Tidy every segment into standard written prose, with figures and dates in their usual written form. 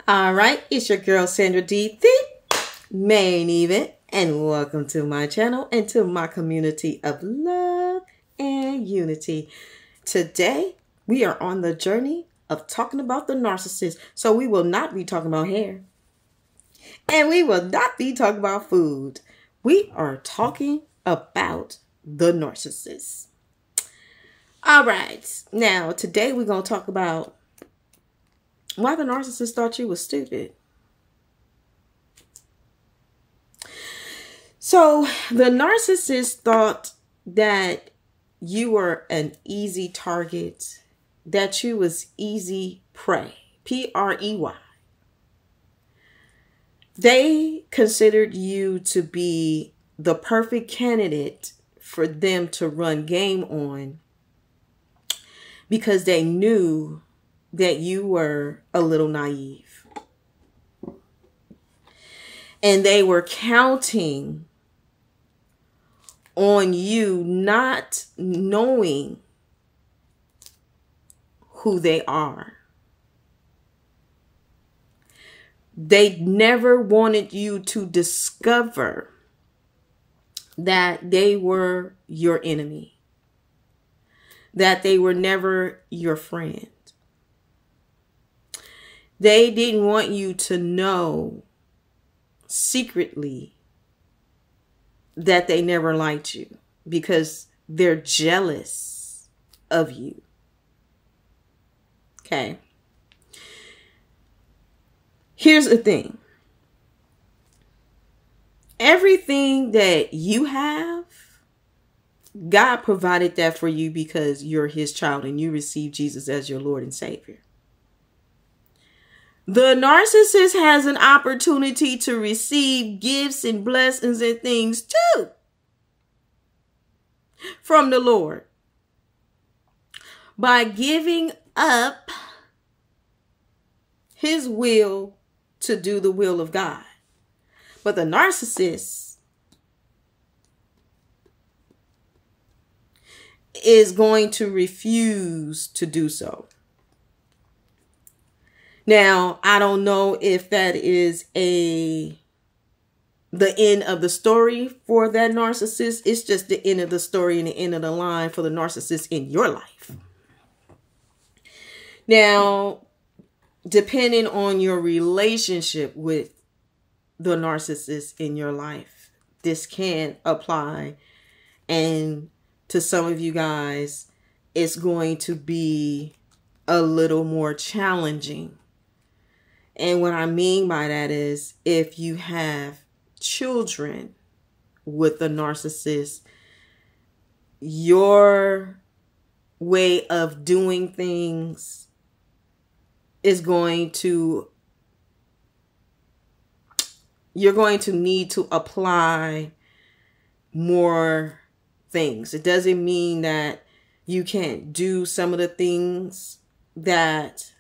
All right, it's your girl Sandra D, the main event, and welcome to my channel and to my community of love and unity. Today, we are on the journey of talking about the narcissist. So we will not be talking about hair, and we will not be talking about food. We are talking about the narcissist. All right, now today we're going to talk about why the narcissist thought you was stupid. So the narcissist thought that you were an easy target, that you was easy prey, P-R-E-Y. They considered you to be the perfect candidate for them to run game on because they knew that you were a little naive. And they were counting on you not knowing who they are. They never wanted you to discover that they were your enemy, that they were never your friend. They didn't want you to know secretly that they never liked you because they're jealous of you. Okay. Here's the thing. Everything that you have, God provided that for you because you're his child and you received Jesus as your Lord and Savior. The narcissist has an opportunity to receive gifts and blessings and things too from the Lord by giving up his will to do the will of God. But the narcissist is going to refuse to do so. Now, I don't know if that is the end of the story for that narcissist. It's just the end of the story and the end of the line for the narcissist in your life. Now, depending on your relationship with the narcissist in your life, this can apply. And to some of you guys, it's going to be a little more challenging. And what I mean by that is if you have children with the narcissist, your way of doing things is you're going to need to apply more things. It doesn't mean that you can't do some of the things that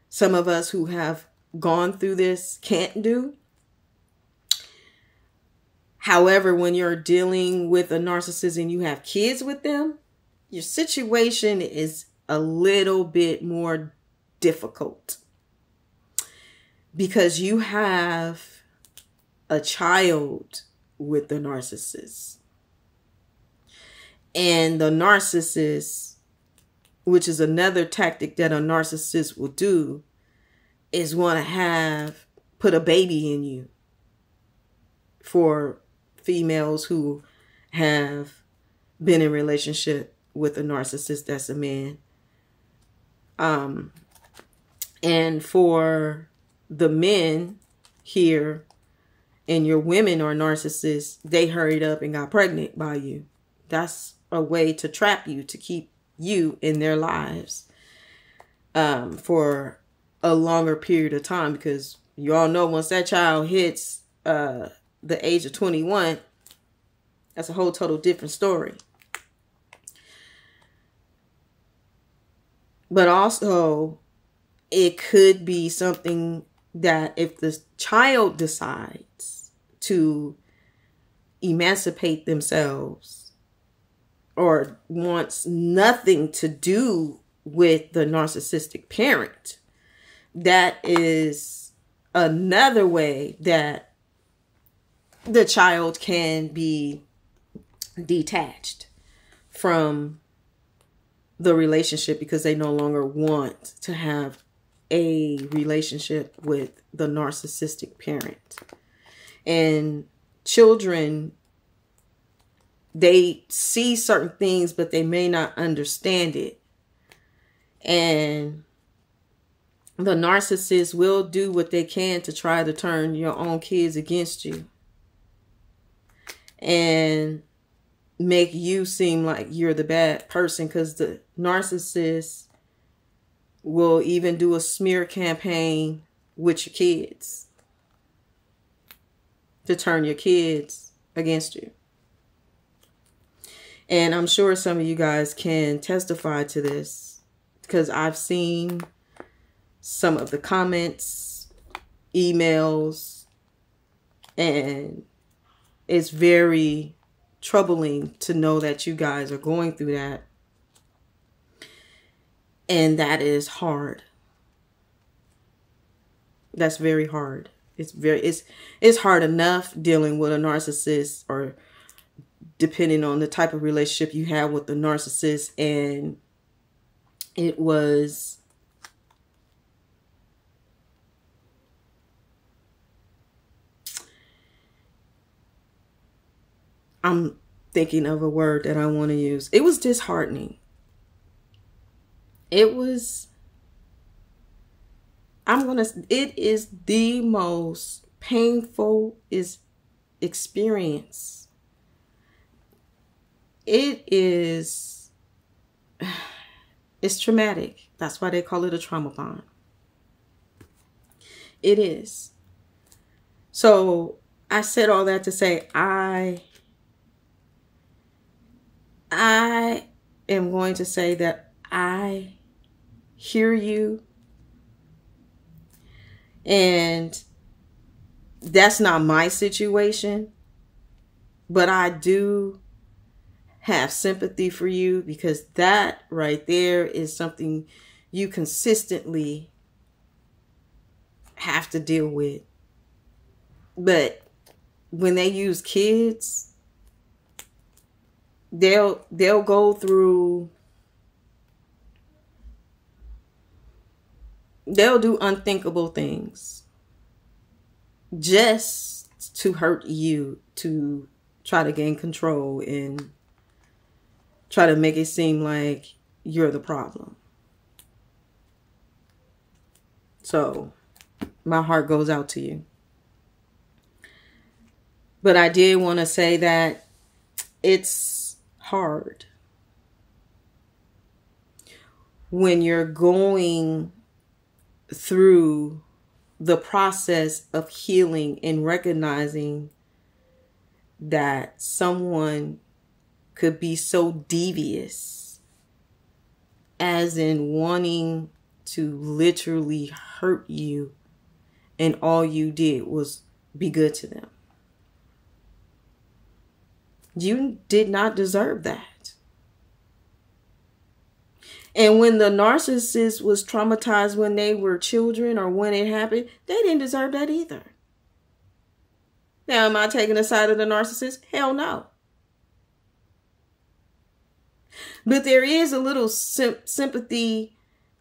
some of us who have gone through this can't do. However, when you're dealing with a narcissist and you have kids with them, your situation is a little bit more difficult because you have a child with the narcissist. And the narcissist, which is another tactic that a narcissist will do, is want to put a baby in you. For females who have been in relationship with a narcissist that's a man. And for the men here, and your women are narcissists, they hurried up and got pregnant by you. That's a way to trap you, to keep you in their lives for a longer period of time, because you all know once that child hits the age of 21, that's a whole total different story. But also, it could be something that if the child decides to emancipate themselves or wants nothing to do with the narcissistic parent, that is another way that the child can be detached from the relationship because they no longer want to have a relationship with the narcissistic parent. And children, they see certain things, but they may not understand it. And the narcissist will do what they can to try to turn your own kids against you and make you seem like you're the bad person, because the narcissist will even do a smear campaign with your kids to turn your kids against you. And I'm sure some of you guys can testify to this, because I've seen some of the comments, emails, and it's very troubling to know that you guys are going through that. And that is hard. That's very hard. It's hard enough dealing with a narcissist, or depending on the type of relationship you have with the narcissist. And it was I'm thinking of a word that I want to use. It was disheartening. It was, it is the most painful experience. It's traumatic. That's why they call it a trauma bond. It is. So I said all that to say, I am going to say that I hear you, and that's not my situation, but I do have sympathy for you, because that right there is something you consistently have to deal with. But when they use kids, they'll go through, they'll do unthinkable things just to hurt you, to try to gain control and try to make it seem like you're the problem. So my heart goes out to you. But I did want to say that it's hard when you're going through the process of healing and recognizing that someone could be so devious, as in wanting to literally hurt you, and all you did was be good to them. You did not deserve that. And when the narcissist was traumatized when they were children, or when it happened, they didn't deserve that either. Now, am I taking the side of the narcissist? Hell no. But there is a little sympathy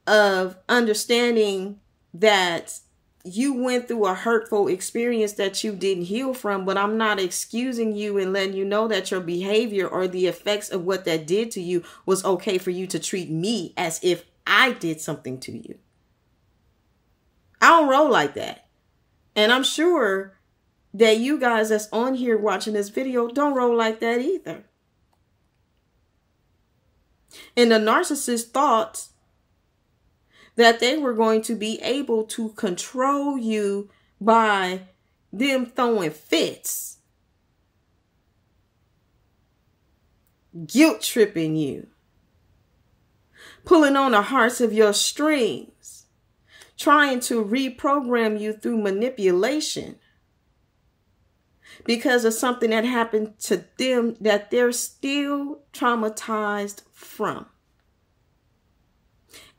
of understanding that you went through a hurtful experience that you didn't heal from, but I'm not excusing you and letting you know that your behavior or the effects of what that did to you was okay for you to treat me as if I did something to you. I don't roll like that. And I'm sure that you guys that's on here watching this video don't roll like that either. And the narcissist thought that they were going to be able to control you by them throwing fits, guilt tripping you, pulling on the hearts of your strings, trying to reprogram you through manipulation because of something that happened to them that they're still traumatized from.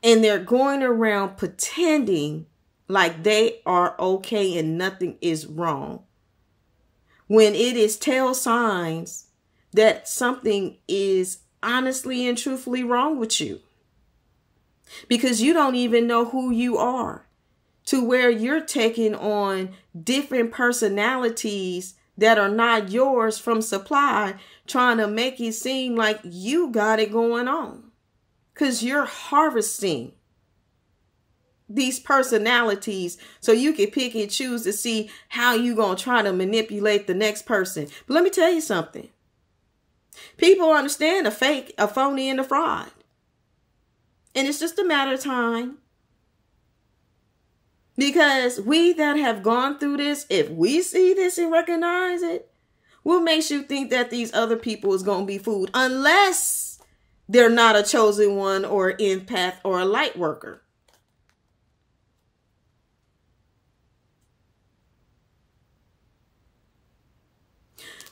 And they're going around pretending like they are okay and nothing is wrong, when it is tell signs that something is honestly and truthfully wrong with you, because you don't even know who you are, to where you're taking on different personalities that are not yours from supply, trying to make it seem like you got it going on, because you're harvesting these personalities so you can pick and choose to see how you gonna try to manipulate the next person. But let me tell you something. People understand a fake, a phony, and a fraud. And it's just a matter of time. Because we that have gone through this, if we see this and recognize it, what makes you think that these other people is going to be fooled, unless they're not a chosen one or an empath or a light worker?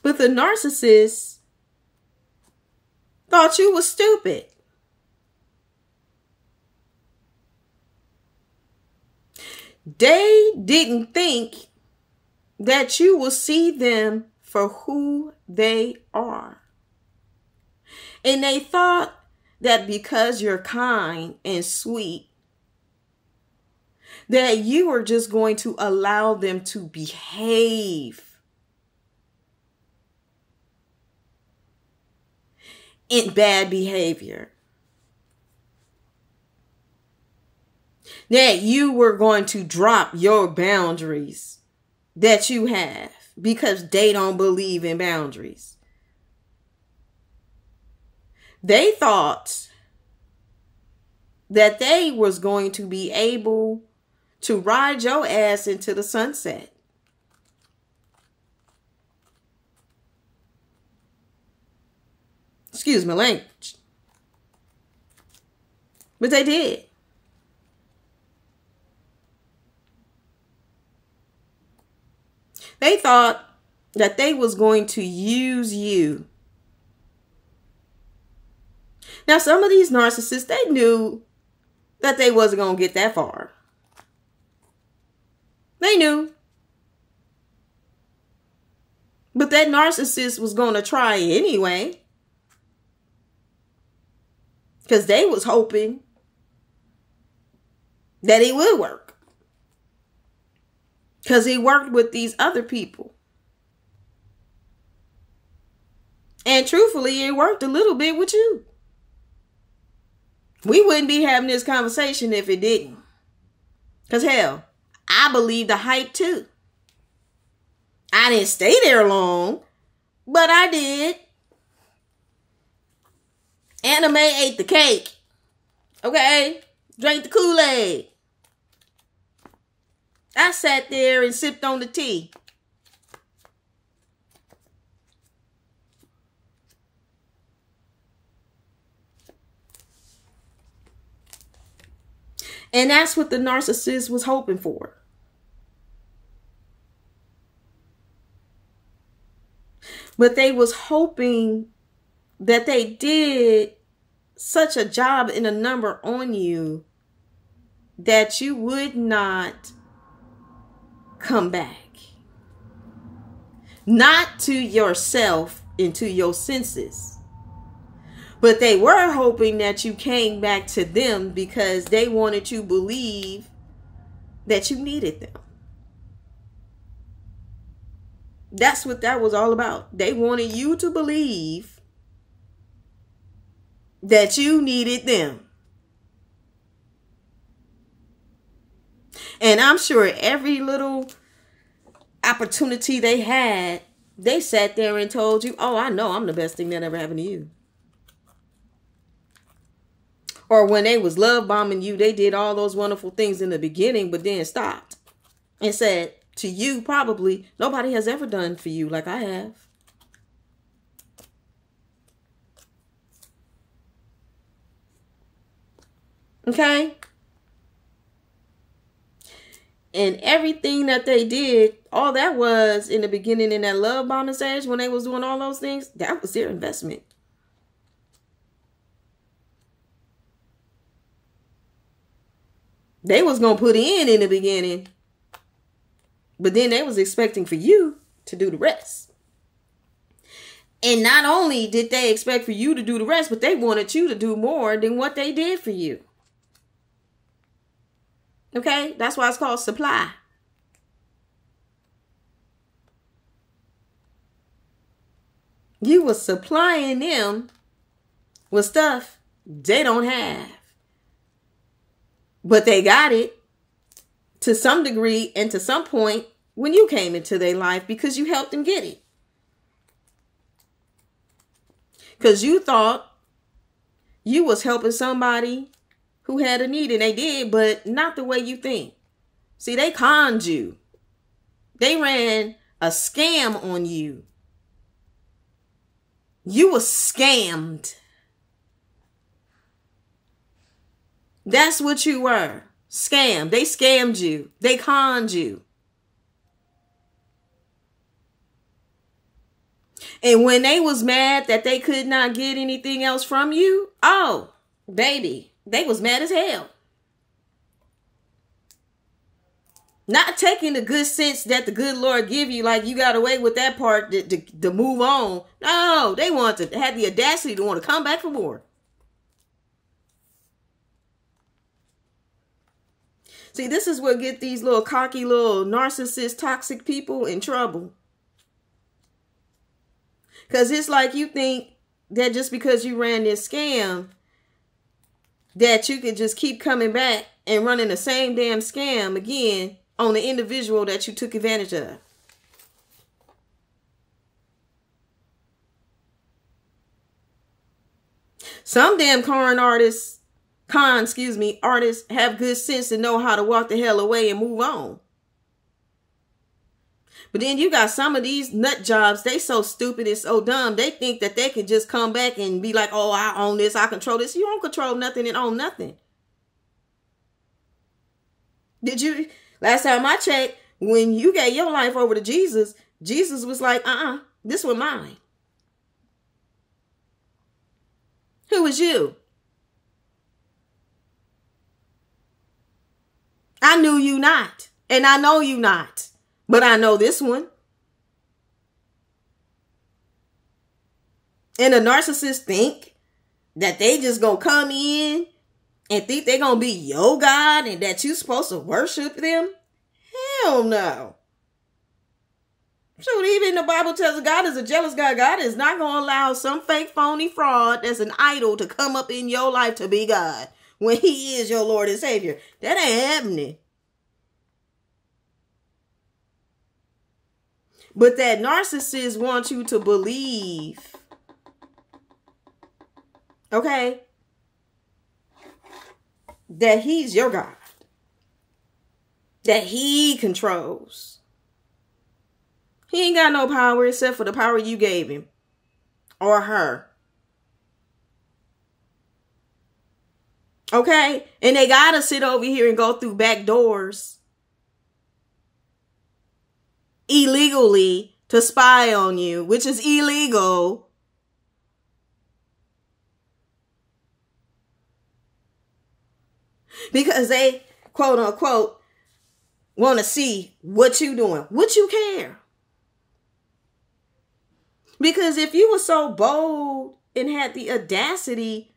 But the narcissist thought you was stupid. They didn't think that you will see them for who they are. And they thought that because you're kind and sweet, that you were just going to allow them to behave in bad behavior. That you were going to drop your boundaries that you have because they don't believe in boundaries. They thought that they was going to be able to ride your ass into the sunset. Excuse my language. But they did. They thought that they was going to use you. Now, some of these narcissists, they knew that they wasn't going to get that far. They knew. But that narcissist was going to try anyway. Because they was hoping that it would work. Because he worked with these other people. And truthfully, it worked a little bit with you. We wouldn't be having this conversation if it didn't. Because hell, I believe the hype too. I didn't stay there long, but I did. Anime ate the cake. Okay? Drank the Kool-Aid. I sat there and sipped on the tea. And that's what the narcissist was hoping for. But they was hoping that they did such a job and a number on you that you would not come back. Not to yourself and to your senses. But they were hoping that you came back to them because they wanted you to believe that you needed them. That's what that was all about. They wanted you to believe that you needed them. And I'm sure every little opportunity they had, they sat there and told you, oh, I know I'm the best thing that ever happened to you. Or when they was love bombing you, they did all those wonderful things in the beginning, but then stopped and said to you, probably, nobody has ever done for you like I have. Okay? And everything that they did, all that was in the beginning in that love bombing stage when they was doing all those things, that was their investment. They was going to put in the beginning. But then they was expecting for you to do the rest. And not only did they expect for you to do the rest, but they wanted you to do more than what they did for you. Okay? That's why it's called supply. You was supplying them with stuff they don't have. But they got it to some degree and to some point when you came into their life because you helped them get it. Because you thought you was helping somebody who had a need, and they did, but not the way you think. See, they conned you. They ran a scam on you. You were scammed. That's what you were. Scammed. They scammed you. They conned you. And when they was mad that they could not get anything else from you, oh, baby, they was mad as hell. Not taking the good sense that the good Lord give you, like you got away with that part to move on. No, they want to have the audacity to want to come back for more. See, this is what get these little cocky, little narcissist, toxic people in trouble. Because it's like you think that just because you ran this scam, that you could just keep coming back and running the same damn scam again on the individual that you took advantage of. Some damn artists have good sense to know how to walk the hell away and move on. But then you got some of these nut jobs, they so stupid and so dumb, they think that they can just come back and be like, oh, I own this, I control this. You don't control nothing and own nothing. Did you, last time I checked, when you gave your life over to Jesus, Jesus was like, this was mine. Who was you? I knew you not, and I know you not. But I know this one. And the narcissists think that they just gonna come in and think they gonna be your God and that you supposed to worship them. Hell no. Shoot, even the Bible tells us God is a jealous God. God is not gonna allow some fake phony fraud that's an idol to come up in your life to be God when he is your Lord and Savior. That ain't happening. But that narcissist wants you to believe, okay, that he's your God, that he controls. He ain't got no power except for the power you gave him or her. Okay? And they got to sit over here and go through back doors illegally to spy on you, which is illegal. Because they, quote unquote, want to see what you doing. What you care. Because if you were so bold and had the audacity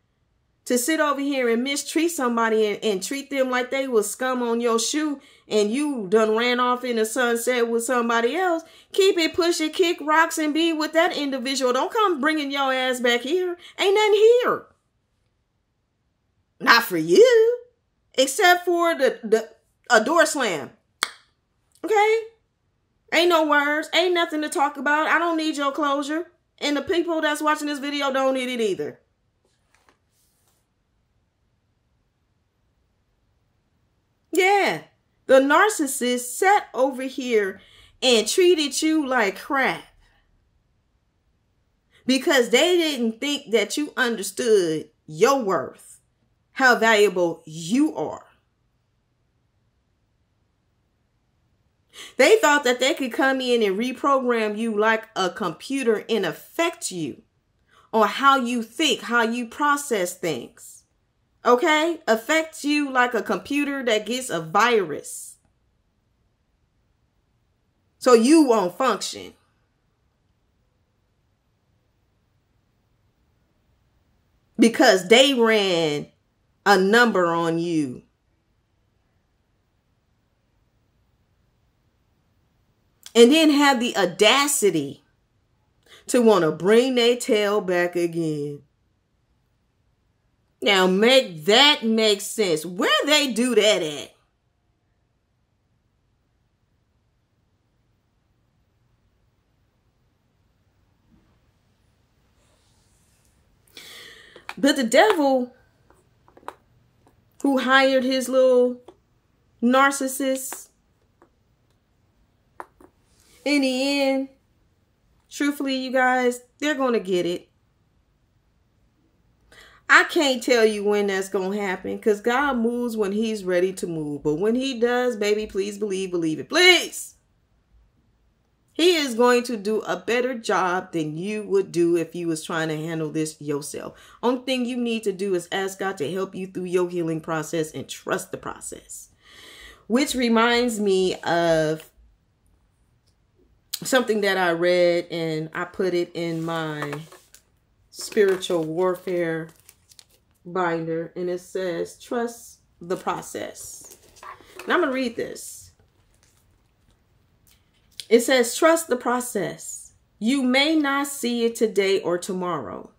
to sit over here and mistreat somebody and treat them like they was scum on your shoe and you done ran off in the sunset with somebody else, keep it, push it, kick rocks and be with that individual. Don't come bringing your ass back here. Ain't nothing here. Not for you. Except for a door slam. Okay? Ain't no words. Ain't nothing to talk about. I don't need your closure. And the people that's watching this video don't need it either. Yeah. The narcissist sat over here and treated you like crap. Because they didn't think that you understood your worth. How valuable you are. They thought that they could come in and reprogram you like a computer and affect you on how you think, how you process things. Okay? Affects you like a computer that gets a virus. So you won't function. Because they ran a number on you. And then have the audacity to want to bring their tail back again. Now make that make sense. Where they do that at? But the devil who hired his little narcissist, in the end, truthfully, you guys, they're going to get it. I can't tell you when that's going to happen because God moves when he's ready to move. But when he does, baby, please believe it. Please. He is going to do a better job than you would do if you was trying to handle this yourself. Only thing you need to do is ask God to help you through your healing process and trust the process. Which reminds me of something that I read, and I put it in my spiritual warfare binder, and it says, trust the process. And I'm going to read this. It says, trust the process. You may not see it today or tomorrow,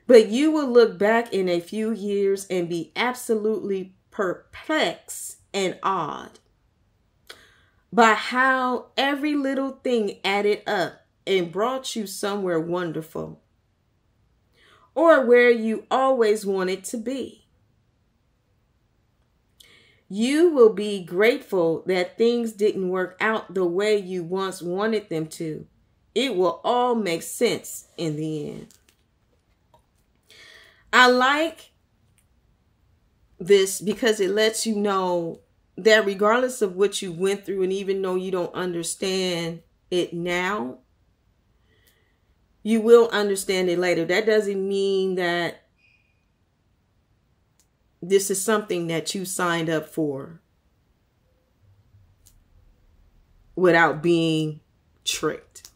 but you will look back in a few years and be absolutely perplexed and awed by how every little thing added up and brought you somewhere wonderful, or where you always wanted to be. You will be grateful that things didn't work out the way you once wanted them to. It will all make sense in the end. I like this because it lets you know that regardless of what you went through, and even though you don't understand it now, you will understand it later. That doesn't mean that this is something that you signed up for without being tricked.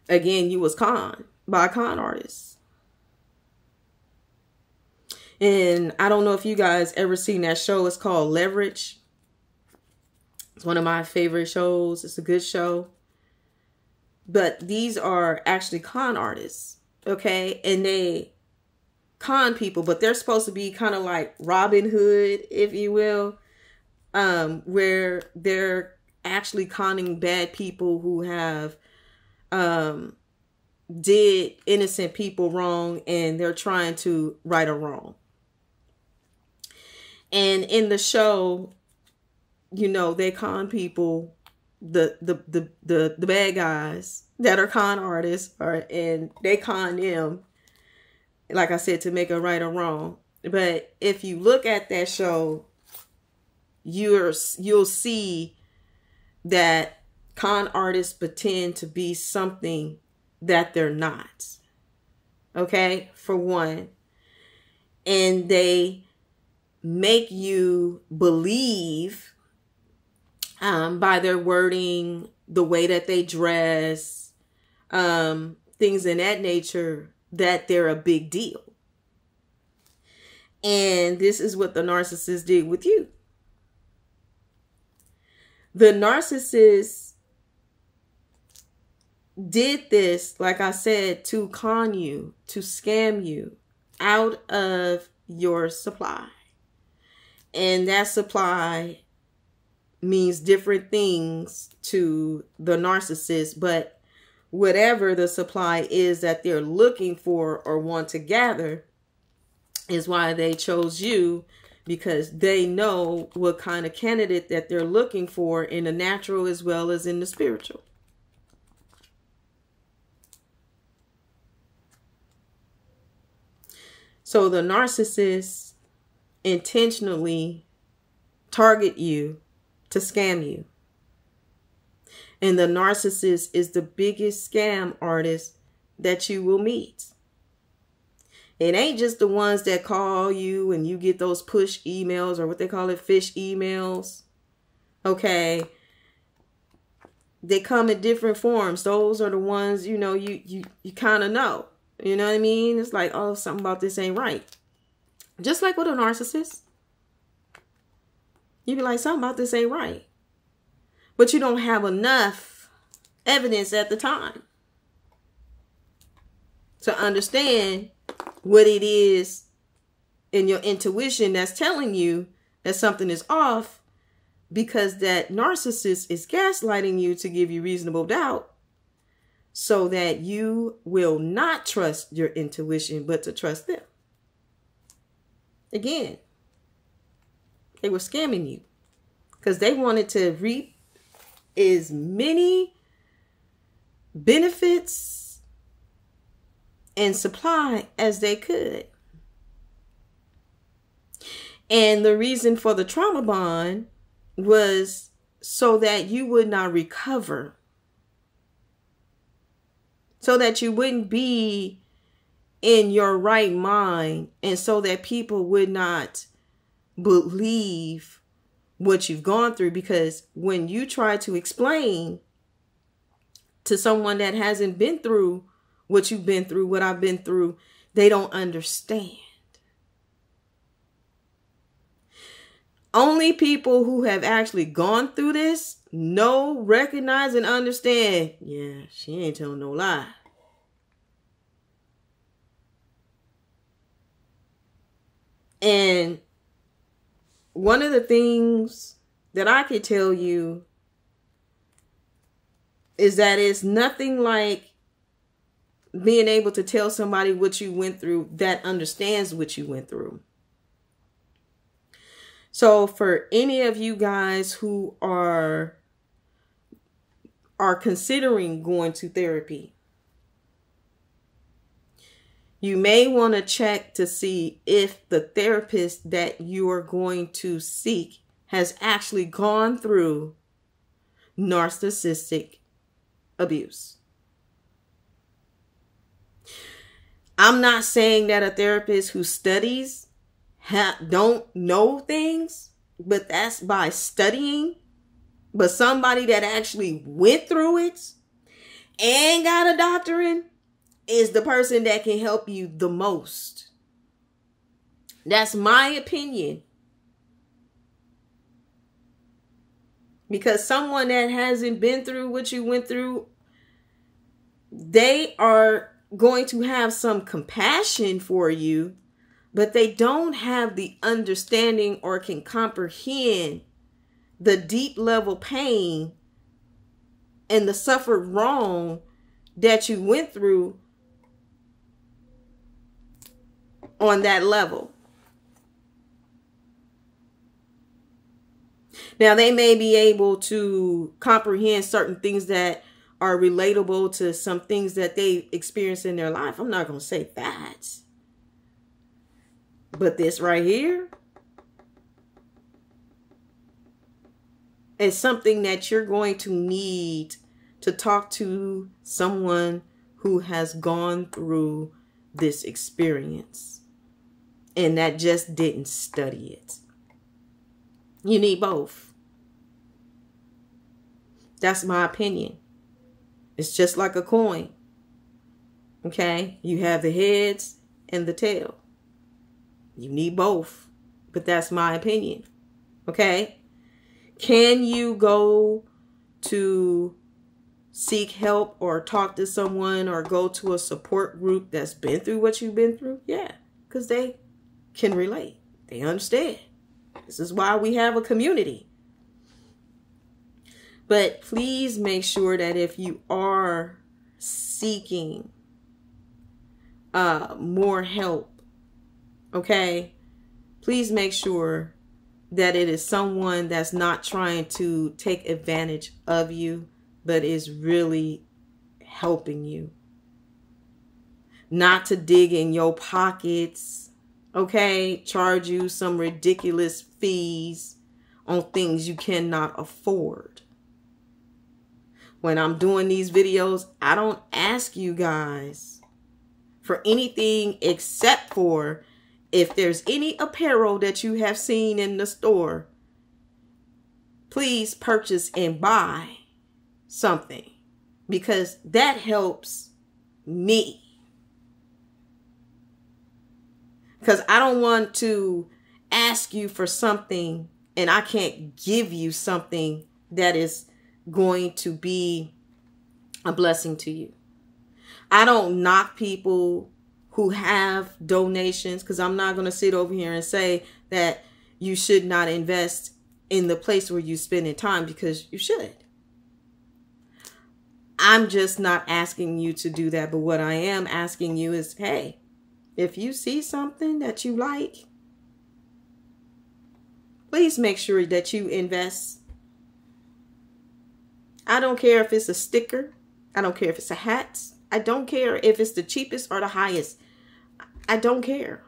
Again, you was conned by a con artist. And I don't know if you guys ever seen that show. It's called Leverage. It's one of my favorite shows. It's a good show. But these are actually con artists, okay? And they con people, but they're supposed to be kind of like Robin Hood, if you will, where they're actually conning bad people who have did innocent people wrong, and they're trying to right a wrong. And in the show, you know, they con people, the bad guys that are con artists, and they con them, like I said, to make a right or wrong. But if you look at that show, you'll see that con artists pretend to be something that they're not. Okay, for one. And they make you believe by their wording, the way that they dress, things in that nature, that they're a big deal. And this is what the narcissist did with you. The narcissist did this, like I said, to con you, to scam you out of your supply. And that supply means different things to the narcissist, but whatever the supply is that they're looking for or want to gather is why they chose you, because they know what kind of candidate that they're looking for in the natural as well as in the spiritual. So the narcissist intentionally target you to scam you. And the narcissist is the biggest scam artist that you will meet. It ain't just the ones that call you and you get those push emails, or what they call it, fish emails. Okay. They come in different forms. Those are the ones, you know, you kind of know. You know what I mean? It's like, oh, something about this ain't right. Just like with a narcissist. You be like, something about this ain't right. But you don't have enough evidence at the time to understand what it is in your intuition that's telling you that something is off, because that narcissist is gaslighting you to give you reasonable doubt so that you will not trust your intuition, but to trust them. Again, they were scamming you because they wanted to reap as many benefits and supply as they could. And the reason for the trauma bond was so that you would not recover, so that you wouldn't be in your right mind, and so that people would not believe what you've gone through. Because when you try to explain to someone that hasn't been through what you've been through, what I've been through, they don't understand. Only people who have actually gone through this know, recognize, and understand. Yeah, she ain't telling no lie. And one of the things that I could tell you is that it's nothing like being able to tell somebody what you went through that understands what you went through. So for any of you guys who are considering going to therapy, you may want to check to see if the therapist that you are going to seek has actually gone through narcissistic abuse. I'm not saying that a therapist who studies don't know things, but that's by studying. But somebody that actually went through it and got a doctorate is the person that can help you the most. That's my opinion. Because someone that hasn't been through what you went through, they are going to have some compassion for you, but they don't have the understanding or can comprehend the deep level pain and the suffered wrong that you went through on that level. Now, they may be able to comprehend certain things that are relatable to some things that they experience in their life. I'm not going to say that. But this right here is something that you're going to need to talk to someone who has gone through this experience and that just didn't study it. You need both. That's my opinion. It's just like a coin. Okay? You have the heads and the tail. You need both. But that's my opinion. Okay? Can you go to seek help or talk to someone or go to a support group that's been through what you've been through? Yeah, because they can relate. They understand. This is why we have a community. But please make sure that if you are seeking more help, okay, please make sure that it is someone that's not trying to take advantage of you, but is really helping you. Not to dig in your pockets, okay? Charge you some ridiculous fees on things you cannot afford. When I'm doing these videos, I don't ask you guys for anything except for if there's any apparel that you have seen in the store, please purchase and buy something, because that helps me. Because I don't want to ask you for something and I can't give you something that is going to be a blessing to you. I don't knock people who have donations, because I'm not going to sit over here and say that you should not invest in the place where you spend time, because you should. I'm just not asking you to do that. But what I am asking you is, hey, if you see something that you like, please make sure that you invest. I don't care if it's a sticker. I don't care if it's a hat. I don't care if it's the cheapest or the highest. I don't care.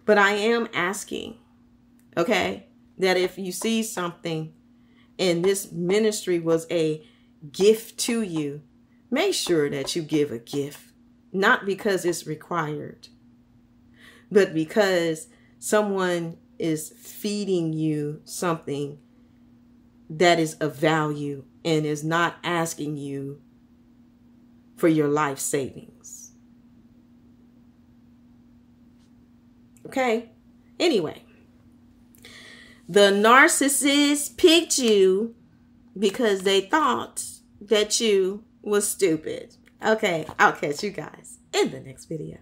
But I am asking, okay, that if you see something and this ministry was a gift to you, make sure that you give a gift. Not because it's required, but because someone is feeding you something that is of value and is not asking you for your life savings. Okay? Anyway, the narcissist picked you because they thought that you was stupid. Okay, I'll catch you guys in the next video.